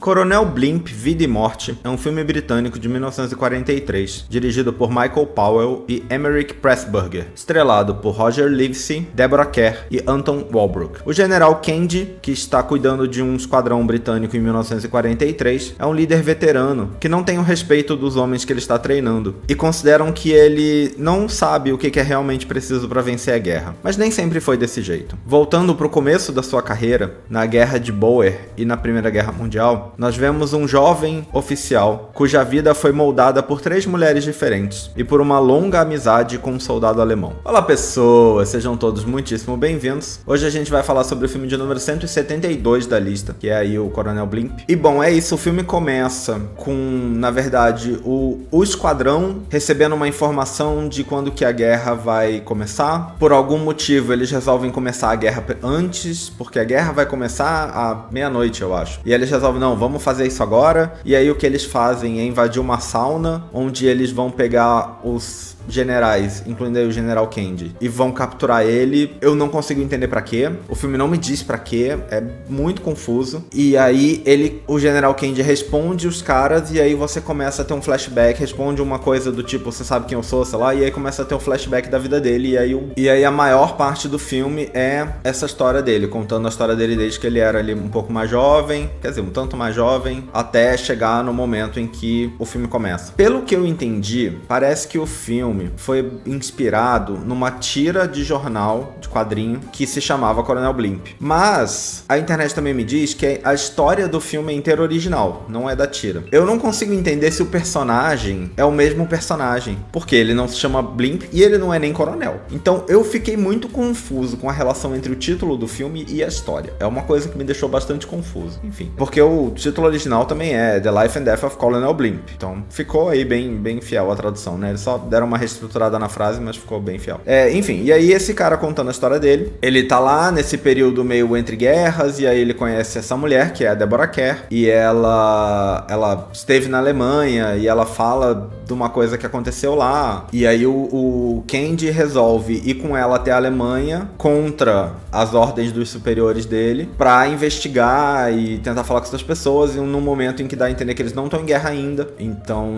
Coronel Blimp, Vida e Morte é um filme britânico de 1943, dirigido por Michael Powell e Emeric Pressburger, estrelado por Roger Livesey, Deborah Kerr e Anton Walbrook. O general Candy, que está cuidando de um esquadrão britânico em 1943, é um líder veterano que não tem o respeito dos homens que ele está treinando e consideram que ele não sabe o que é realmente preciso para vencer a guerra. Mas nem sempre foi desse jeito. Voltando para o começo da sua carreira, na Guerra de Boer e na Primeira Guerra Mundial, nós vemos um jovem oficial cuja vida foi moldada por 3 mulheres diferentes e por uma longa amizade com um soldado alemão. Olá pessoas, sejam todos muitíssimo bem-vindos. Hoje a gente vai falar sobre o filme de número 172 da lista, que é aí o Coronel Blimp. E bom, é isso, o filme começa com, na verdade, o esquadrão recebendo uma informação de quando que a guerra vai começar. Por algum motivo eles resolvem começar a guerra antes, porque a guerra vai começar à meia-noite, eu acho. E eles resolvem, não, vamos fazer isso agora. E aí o que eles fazem é invadir uma sauna, onde eles vão pegar os generais, incluindo aí o General Candy, e vão capturar ele. Eu não consigo entender pra quê. O filme não me diz pra quê. É muito confuso. E aí o General Candy responde os caras, e aí você começa a ter um flashback, responde uma coisa do tipo, você sabe quem eu sou, sei lá, e aí começa a ter um flashback da vida dele, e aí a maior parte do filme é essa história dele, contando a história dele desde que ele era ali um pouco mais jovem, quer dizer, um tanto mais jovem, até chegar no momento em que o filme começa. Pelo que eu entendi, parece que o filme foi inspirado numa tira de jornal, de quadrinho, que se chamava Coronel Blimp. Mas a internet também me diz que a história do filme é inteira original, não é da tira. Eu não consigo entender se o personagem é o mesmo personagem, porque ele não se chama Blimp e ele não é nem coronel. Então eu fiquei muito confuso com a relação entre o título do filme e a história. É uma coisa que me deixou bastante confuso. Enfim, porque o título original também é The Life and Death of Colonel Blimp. Então ficou aí bem fiel a tradução, né? Eles só deram uma reestruturada na frase, mas ficou bem fiel. Enfim, e aí esse cara contando a história dele, ele tá lá nesse período meio entre guerras, e aí ele conhece essa mulher, que é a Deborah Kerr, e ela esteve na Alemanha, e ela fala de uma coisa que aconteceu lá, e aí o Candy resolve ir com ela até a Alemanha, contra as ordens dos superiores dele, pra investigar e tentar falar com essas pessoas, e num momento em que dá a entender que eles não estão em guerra ainda, então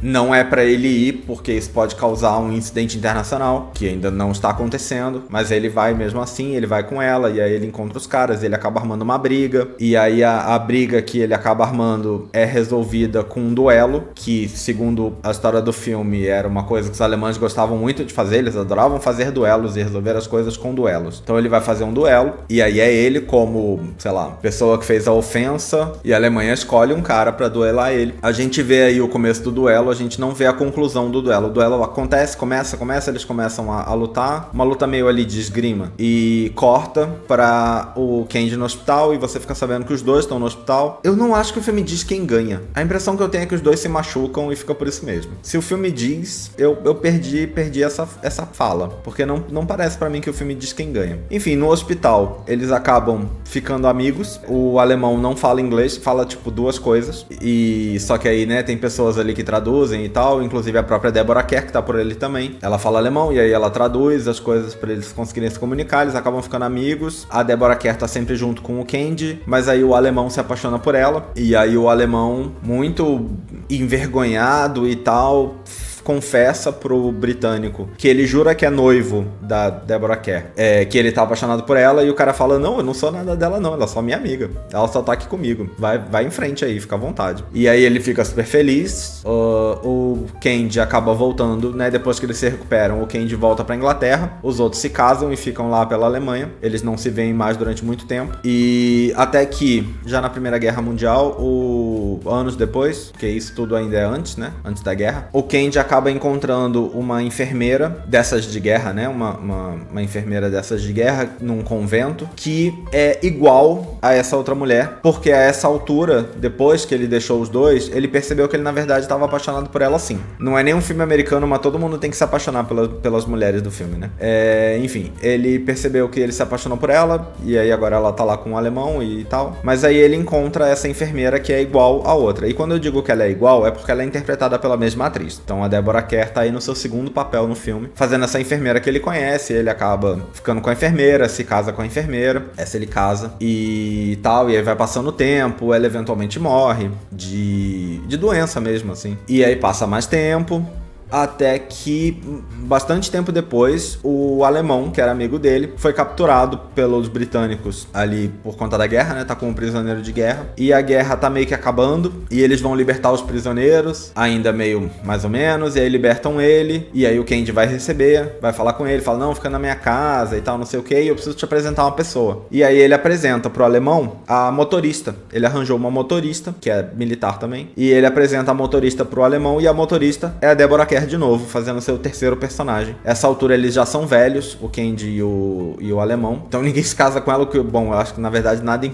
não é pra ele ir, porque isso pode causar um incidente internacional, que ainda não está acontecendo, mas ele vai mesmo assim, ele vai com ela, e aí ele encontra os caras, ele acaba armando uma briga, e aí a briga que ele acaba armando é resolvida com um duelo, que segundo a história do filme era uma coisa que os alemães gostavam muito de fazer, eles adoravam fazer duelos e resolver as coisas com duelos. Então ele vai fazer um duelo, e aí é ele como, sei lá, pessoa que fez a ofensa, e a Alemanha escolhe um cara pra duelar ele. A gente vê aí o começo do duelo, a gente não vê a conclusão do duelo. O duelo acontece, começa, eles começam a lutar, uma luta meio ali de esgrima, e corta pra o Candy no hospital, e você fica sabendo que os dois estão no hospital. Eu não acho que o filme diz quem ganha. A impressão que eu tenho é que os dois se machucam e fica por isso mesmo. Se o filme diz, eu perdi essa fala, porque não parece pra mim que o filme diz quem ganha. Enfim, no hospital, eles acabam ficando amigos. O alemão não fala inglês, fala tipo 2 coisas, e só que aí, né, tem pessoas ali que traduzem e tal, inclusive a própria Deborah Kerr, que tá por ele também. Ela fala alemão, e aí ela traduz as coisas pra eles conseguirem se comunicar, eles acabam ficando amigos. A Deborah Kerr tá sempre junto com o Candy, mas aí o alemão se apaixona por ela, e aí o alemão, muito envergonhado e tal, confessa pro britânico que ele jura que é noivo da Deborah Kerr, que ele tá apaixonado por ela, e o cara fala, não, eu não sou nada dela não, ela é só minha amiga, ela só tá aqui comigo, vai em frente aí, fica à vontade. E aí ele fica super feliz, o Candy acaba voltando, né, depois que eles se recuperam, o Candy volta pra Inglaterra, os outros se casam e ficam lá pela Alemanha, eles não se veem mais durante muito tempo, e até que, já na Primeira Guerra Mundial, anos depois, porque isso tudo ainda é antes, né, antes da guerra, o Candy acaba encontrando uma enfermeira dessas de guerra, né? Uma enfermeira dessas de guerra num convento, que é igual a essa outra mulher, porque a essa altura, depois que ele deixou os dois, ele percebeu que ele na verdade estava apaixonado por ela sim. Não é nem um filme americano, mas todo mundo tem que se apaixonar pelas mulheres do filme, né? Enfim, ele percebeu que ele se apaixonou por ela, e aí agora ela tá lá com um alemão e tal, mas aí ele encontra essa enfermeira que é igual a outra. E quando eu digo que ela é igual, é porque ela é interpretada pela mesma atriz. Então a Deborah Deborah Kerr tá aí no seu segundo papel no filme, fazendo essa enfermeira que ele conhece. Ele acaba ficando com a enfermeira, se casa com a enfermeira, essa ele casa e tal, e aí vai passando o tempo, ela eventualmente morre de doença mesmo, assim. E aí passa mais tempo, até que, bastante tempo depois, o alemão, que era amigo dele, foi capturado pelos britânicos ali por conta da guerra, né? Tá como prisioneiro de guerra. E a guerra tá meio que acabando, e eles vão libertar os prisioneiros, ainda meio mais ou menos, e aí libertam ele, e aí o Candy vai receber, vai falar com ele, fala, não, fica na minha casa e tal, não sei o que, e eu preciso te apresentar uma pessoa. E aí ele apresenta pro alemão a motorista. Ele arranjou uma motorista, que é militar também, e ele apresenta a motorista pro alemão, e a motorista é a Deborah Kerr de novo, fazendo seu terceiro personagem. Essa altura eles já são velhos, o Candy e o alemão, então ninguém se casa com ela, que, bom, eu acho que na verdade nada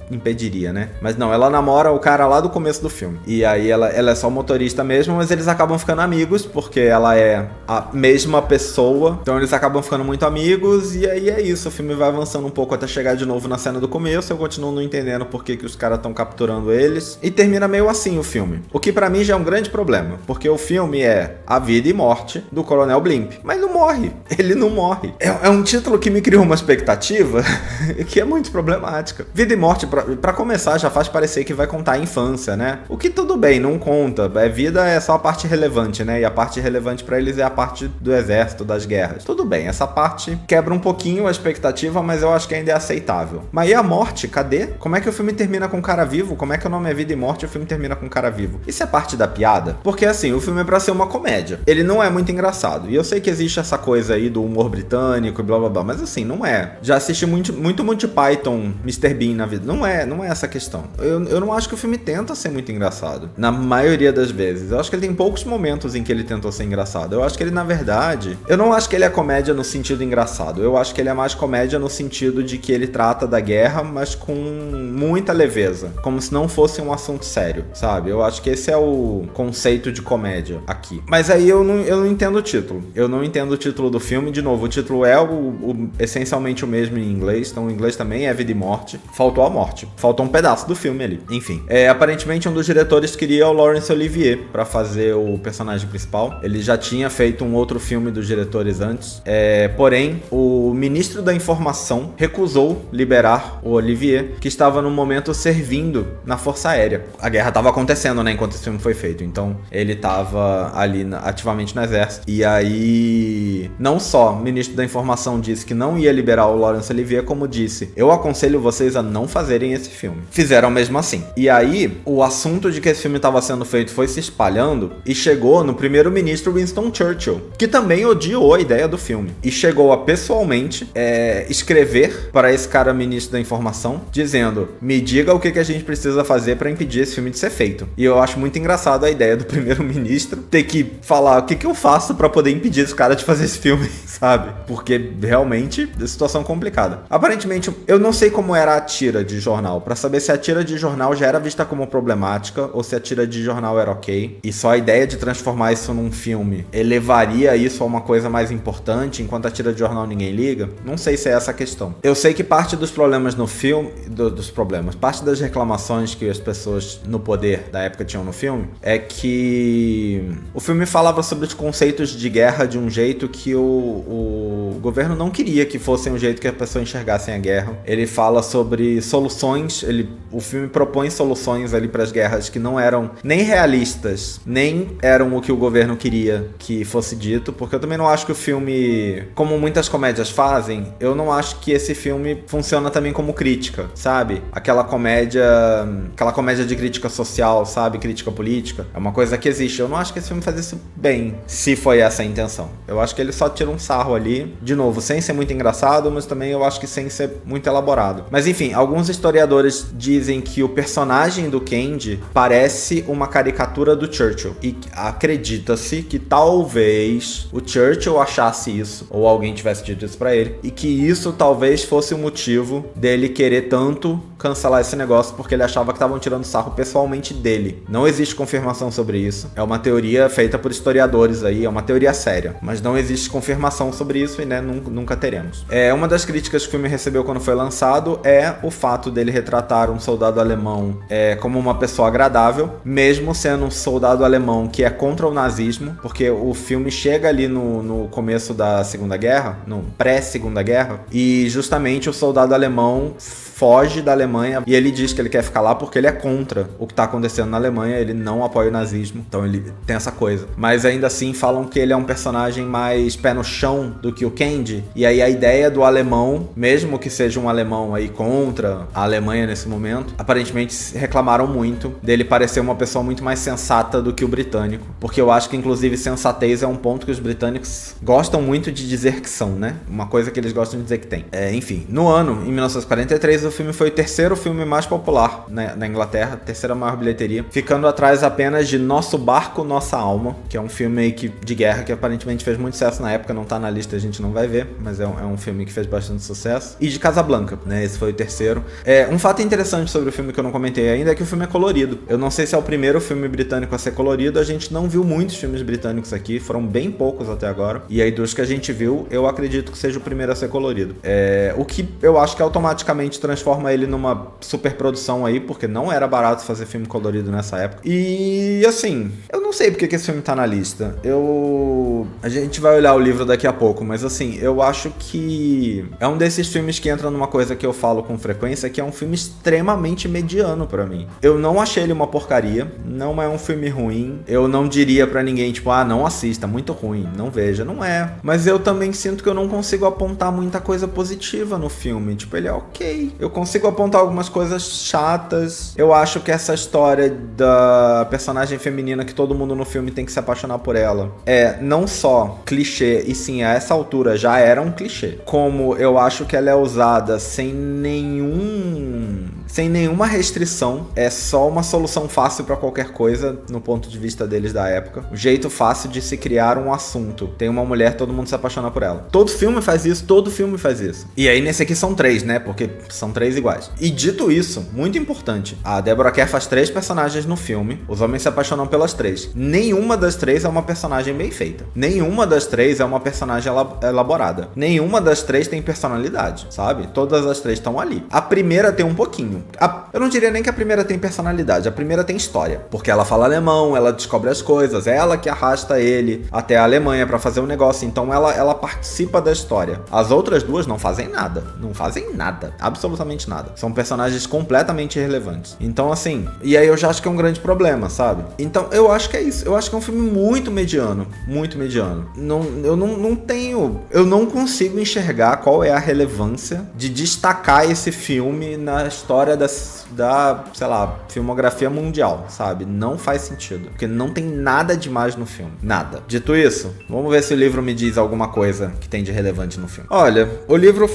impediria, né? Mas não, ela namora o cara lá do começo do filme, e aí ela é só motorista mesmo, mas eles acabam ficando amigos, porque ela é a mesma pessoa, então eles acabam ficando muito amigos, e aí é isso, o filme vai avançando um pouco até chegar de novo na cena do começo. Eu continuo não entendendo por que os caras estão capturando eles, e termina meio assim o filme, o que pra mim já é um grande problema, porque o filme é a vida e morte do Coronel Blimp, mas não morre, ele não morre. É um título que me criou uma expectativa que é muito problemática. Vida e morte, pra começar, já faz parecer que vai contar a infância, né? O que tudo bem, não conta, vida é só a parte relevante, né? E a parte relevante pra eles é a parte do exército, das guerras. Tudo bem, essa parte quebra um pouquinho a expectativa, mas eu acho que ainda é aceitável. Mas e a morte, cadê? Como é que o filme termina com um cara vivo? Como é que o nome é Vida e Morte e o filme termina com um cara vivo? Isso é parte da piada? Porque assim, o filme é pra ser uma comédia. Ele não é muito engraçado. E eu sei que existe essa coisa aí do humor britânico e blá blá blá, mas assim, não é. Já assisti muito Monty Python, Mr. Bean na vida. Não é essa questão. Eu não acho que o filme tenta ser muito engraçado. Na maioria das vezes. Eu acho que ele tem poucos momentos em que ele tentou ser engraçado. Eu acho que ele, na verdade, eu não acho que ele é comédia no sentido engraçado. Eu acho que ele é mais comédia no sentido de que ele trata da guerra, mas com muita leveza. Como se não fosse um assunto sério, sabe? Eu acho que esse é o conceito de comédia aqui. Mas aí eu não entendo o título. Eu não entendo o título do filme. De novo, o título é essencialmente o mesmo em inglês. Então, o inglês também é Vida e Morte. Faltou a morte. Faltou um pedaço do filme ali. Enfim. Aparentemente, um dos diretores queria o Laurence Olivier pra fazer o personagem principal. Ele já tinha feito um outro filme dos diretores antes. Porém, o ministro da Informação recusou liberar o Olivier, que estava no momento servindo na Força Aérea. A guerra estava acontecendo, né, enquanto esse filme foi feito. Então, ele estava ali ativamente no exército. E aí, não só o ministro da Informação disse que não ia liberar o Laurence Olivier, como disse, eu aconselho vocês a não fazerem esse filme. Fizeram mesmo assim. E aí, o assunto de que esse filme estava sendo feito foi se espalhando e chegou no primeiro-ministro Winston Churchill, que também odiou a ideia do filme. E chegou a pessoalmente escrever para esse cara ministro da Informação, dizendo, me diga o que a gente precisa fazer para impedir esse filme de ser feito. E eu acho muito engraçado a ideia do primeiro-ministro ter que falar o que eu faço para poder impedir esse cara de fazer esse filme, sabe? Porque realmente é situação complicada. Aparentemente, eu não sei como era a tira de jornal, para saber se a tira de jornal já era vista como problemática ou se a tira de jornal era ok. E só a ideia de transformar isso num filme elevaria isso a uma coisa mais importante, enquanto a tira de jornal ninguém liga. Não sei se é essa a questão. Eu sei que parte dos problemas no filme, parte das reclamações que as pessoas no poder da época tinham no filme, é que o filme falava sobre os conceitos de guerra de um jeito que o governo não queria que fosse um jeito que as pessoas enxergassem a guerra. Ele fala sobre soluções, o filme propõe soluções ali para as guerras que não eram nem realistas, nem eram o que o governo queria que fosse dito, porque eu também não acho que o filme, como muitas comédias fazem, eu não acho que esse filme funciona também como crítica, sabe? Aquela comédia de crítica social, sabe? Crítica política. É uma coisa que existe. Eu não acho que esse filme faz isso bem, se foi essa a intenção. Eu acho que ele só tira um sarro ali, de novo, sem ser muito engraçado, mas também eu acho que sem ser muito elaborado. Mas enfim, alguns historiadores dizem que o personagem do Candy parece uma caricatura do Churchill. E acredita-se que talvez o Churchill achasse isso, ou alguém tivesse dito isso pra ele, e que isso talvez fosse o motivo dele querer tanto cancelar esse negócio, porque ele achava que estavam tirando sarro pessoalmente dele. Não existe confirmação sobre isso. É uma teoria feita por historiadores aí, é uma teoria séria, mas não existe confirmação sobre isso e, né, nunca teremos. Uma das críticas que o filme recebeu quando foi lançado é o fato dele retratar um soldado alemão como uma pessoa agradável, mesmo sendo um soldado alemão que é contra o nazismo, porque o filme chega ali no começo da Segunda Guerra, no pré-Segunda Guerra, e justamente o soldado alemão foge da Alemanha e ele diz que ele quer ficar lá porque ele é contra o que está acontecendo na Alemanha, ele não apoia o nazismo, então ele tem essa coisa. Mas ainda assim falam que ele é um personagem mais pé no chão do que o Candy, e aí a ideia do alemão, mesmo que seja um alemão aí contra a Alemanha nesse momento, aparentemente reclamaram muito dele parecer uma pessoa muito mais sensata do que o britânico, porque eu acho que inclusive sensatez é um ponto que os britânicos gostam muito de dizer que são, né? Uma coisa que eles gostam de dizer que tem. Enfim, no ano, em 1943, o filme foi o terceiro filme mais popular na Inglaterra, terceira maior bilheteria, ficando atrás apenas de Nosso Barco, Nossa Alma, que é um filme de guerra que aparentemente fez muito sucesso na época, não tá na lista, a gente não vai ver, mas é um filme que fez bastante sucesso, e de Casablanca, né, esse foi o terceiro. Um fato interessante sobre o filme que eu não comentei ainda é que o filme é colorido. Eu não sei se é o primeiro filme britânico a ser colorido, a gente não viu muitos filmes britânicos aqui, foram bem poucos até agora, e aí dos que a gente viu, eu acredito que seja o primeiro a ser colorido. O que eu acho que automaticamente transforma ele numa superprodução aí, porque não era barato fazer filme colorido nessa época. E assim, eu não sei porque que esse filme tá na lista. A gente vai olhar o livro daqui a pouco, mas assim, eu acho que é um desses filmes que entra numa coisa que eu falo com frequência, que é um filme extremamente mediano pra mim. Eu não achei ele uma porcaria, não é um filme ruim. Eu não diria pra ninguém, tipo, não assista, muito ruim, não veja, não é. Mas eu também sinto que eu não consigo apontar muita coisa positiva no filme. Tipo, ele é ok. Eu consigo apontar algumas coisas chatas. Eu acho que essa história da personagem feminina que todo mundo no filme tem que se apaixonar por ela não só clichê, e sim, a essa altura já era um clichê. Como eu acho que ela é usada sem nenhuma restrição, é só uma solução fácil pra qualquer coisa no ponto de vista deles da época. O jeito fácil de se criar um assunto. Tem uma mulher, todo mundo se apaixona por ela. Todo filme faz isso. E aí nesse aqui são 3, né? Porque são 3 iguais. E dito isso, muito importante, a Deborah Kerr faz 3 personagens no filme, os homens se apaixonam pelas 3. Nenhuma das 3 é uma personagem bem feita. Nenhuma das 3 é uma personagem elaborada. Nenhuma das 3 tem personalidade, sabe? Todas as 3 estão ali. A primeira tem um pouquinho. Eu não diria nem que a primeira tem personalidade, a primeira tem história, porque ela fala alemão, ela descobre as coisas, é ela que arrasta ele até a Alemanha pra fazer um negócio, então ela participa da história. As outras 2 não fazem nada, absolutamente nada. São personagens completamente irrelevantes. Então assim, e aí eu já acho que é um grande problema, sabe? Então eu acho que é isso, eu acho que é um filme muito mediano. Eu não consigo enxergar qual é a relevância de destacar esse filme na história da, sei lá, filmografia mundial, sabe? Não faz sentido, porque não tem nada demais no filme, nada. Dito isso, vamos ver se o livro me diz alguma coisa que tem de relevante no filme. Olha, o livro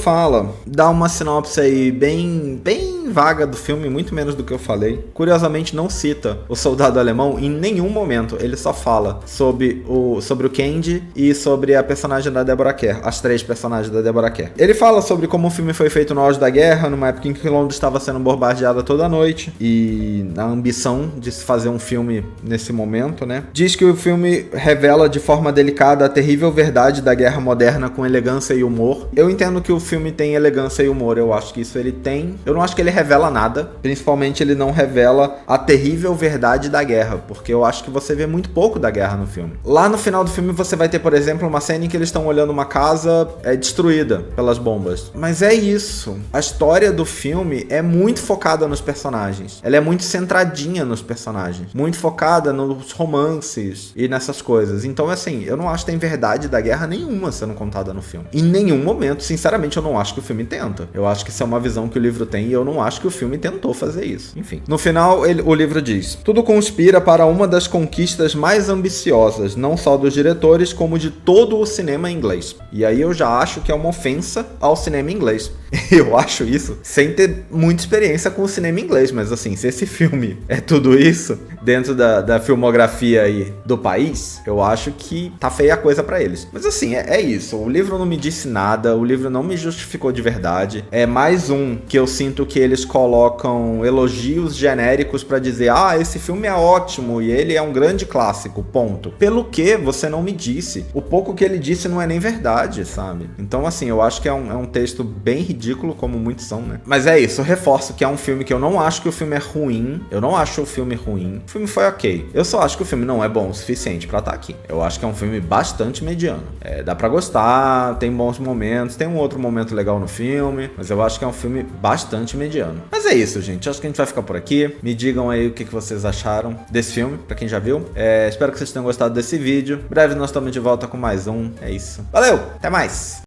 dá uma sinopse aí bem vaga do filme, muito menos do que eu falei. Curiosamente não cita o soldado alemão em nenhum momento, ele só fala sobre o Candy e sobre a personagem da Deborah Kerr, as 3 personagens da Deborah Kerr. Ele fala sobre como o filme foi feito no auge da guerra, numa época em que Londres estava sendo bombardeada toda noite, e a ambição de se fazer um filme nesse momento, né? Diz que o filme revela de forma delicada a terrível verdade da guerra moderna com elegância e humor. Eu entendo que o filme tem elegância e humor, eu acho que isso ele tem. Eu não acho que ele revela nada, principalmente ele não revela a terrível verdade da guerra, porque eu acho que você vê muito pouco da guerra no filme. Lá no final do filme você vai ter, por exemplo, uma cena em que eles estão olhando uma casa destruída pelas bombas. Mas é isso. A história do filme é muito focada nos personagens. Ela é muito centradinha nos personagens. Muito focada nos romances e nessas coisas. Então, assim, eu não acho que tem verdade da guerra nenhuma sendo contada no filme. Em nenhum momento, sinceramente, eu não acho que o filme tenta. Eu acho que isso é uma visão que o livro tem e eu não acho que o filme tentou fazer isso. Enfim. No final, o livro diz: tudo conspira para uma das conquistas mais ambiciosas, não só dos diretores, como de todo o cinema inglês. E aí eu já acho que é uma ofensa ao cinema inglês. Eu acho isso sem ter muita experiência com o cinema inglês, mas assim, se esse filme é tudo isso dentro da filmografia aí do país, eu acho que tá feia a coisa pra eles. Mas assim, é isso. O livro não me disse nada, o livro não me justificou de verdade. É mais um que eu sinto que eles colocam elogios genéricos pra dizer, ah, esse filme é ótimo e ele é um grande clássico, ponto. Pelo que você não me disse. O pouco que ele disse não é nem verdade, sabe? Então assim, eu acho que é um texto bem ridículo, como muitos são, né? Mas é isso, eu reforço que é um filme que eu não acho que o filme é ruim. Eu não acho o filme ruim. O filme foi ok. Eu só acho que o filme não é bom o suficiente pra estar aqui. Eu acho que é um filme bastante mediano. Dá pra gostar, tem bons momentos, tem um outro momento legal no filme, mas eu acho que é um filme bastante mediano. Mas é isso, gente. Acho que a gente vai ficar por aqui. Me digam aí o que vocês acharam desse filme, pra quem já viu. Espero que vocês tenham gostado desse vídeo. Em breve nós estamos de volta com mais um. É isso. Valeu, até mais!